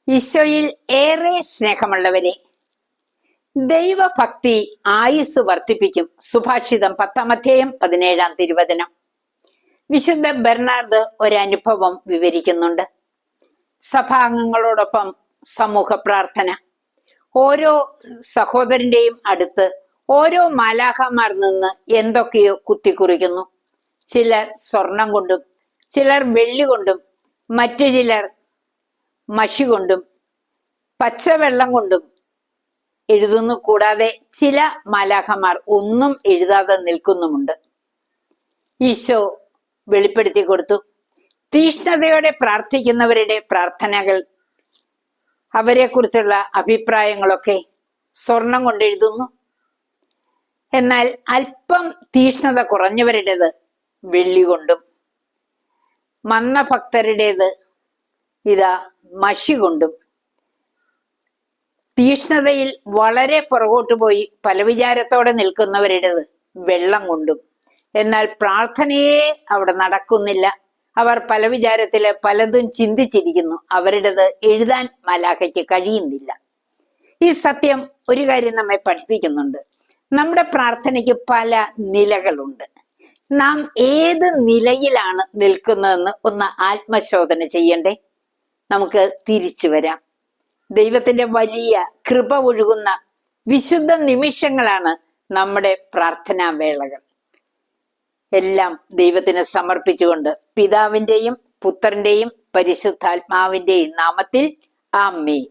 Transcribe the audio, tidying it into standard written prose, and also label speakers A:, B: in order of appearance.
A: ഈശോയിൽ ഏറെ സ്നേഹമുള്ളവരെ, ദൈവഭക്തി ആയുസ് വർദ്ധിപ്പിക്കും. സുഭാഷിതം 10-17 തിരുവചനം. വിശുദ്ധ ബെർണാർഡ് ഒരനുഭവം വിവരിക്കുന്നുണ്ട്. സഭാംഗങ്ങളോടൊപ്പം സമൂഹ പ്രാർത്ഥന. ഓരോ സഹോദരന്റെയും അടുത്ത് ഓരോ മാലാഖമാർ നിന്ന് എന്തൊക്കെയോ കുത്തിക്കുറിക്കുന്നു. ചിലർ സ്വർണം കൊണ്ടും, ചിലർ വെള്ളി കൊണ്ടും, മറ്റു ചിലർ മഷി കൊണ്ടും പച്ചവെള്ളം കൊണ്ടും എഴുതുന്നു. കൂടാതെ ചില മാലാഖമാർ ഒന്നും എഴുതാതെ നിൽക്കുന്നുമുണ്ട്. ഈശോ വെളിപ്പെടുത്തി കൊടുത്തു. തീഷ്ണതയോടെ പ്രാർത്ഥിക്കുന്നവരുടെ പ്രാർത്ഥനകൾ, അവരെക്കുറിച്ചുള്ള അഭിപ്രായങ്ങളൊക്കെ സ്വർണം കൊണ്ടെഴുതുന്നു. എന്നാൽ അല്പം തീഷ്ണത കുറഞ്ഞവരുടേത് വെള്ളി കൊണ്ടും, മന്ദഭക്തരുടേത് ഇതാ മഷി കൊണ്ടും, തീഷ്ണതയിൽ വളരെ പുറകോട്ട് പോയി പല വിചാരത്തോടെ നിൽക്കുന്നവരുടേത് വെള്ളം കൊണ്ടും. എന്നാൽ പ്രാർത്ഥനയെ അവിടെ നടക്കുന്നില്ല. അവർ പല വിചാരത്തില് പലതും ചിന്തിച്ചിരിക്കുന്നു. അവരുടേത് എഴുതാൻ മാലാഖയ്ക്ക് കഴിയുന്നില്ല. ഈ സത്യം ഒരു കാര്യം നമ്മെ പഠിപ്പിക്കുന്നുണ്ട്. നമ്മുടെ പ്രാർത്ഥനയ്ക്ക് പല നിലകളുണ്ട്. നാം ഏത് നിലയിലാണ് നിൽക്കുന്നതെന്ന് ഒന്ന് ആത്മശോധന ചെയ്യണ്ടേ? നമുക്ക് തിരിച്ചു വരാം. ദൈവത്തിന്റെ വലിയ കൃപ ഒഴുകുന്ന വിശുദ്ധ നിമിഷങ്ങളാണ് നമ്മുടെ പ്രാർത്ഥനാ വേളകൾ. എല്ലാം ദൈവത്തിന് സമർപ്പിച്ചുകൊണ്ട് പിതാവിന്റെയും പുത്രന്റെയും പരിശുദ്ധാത്മാവിന്റെയും നാമത്തിൽ ആമേൻ.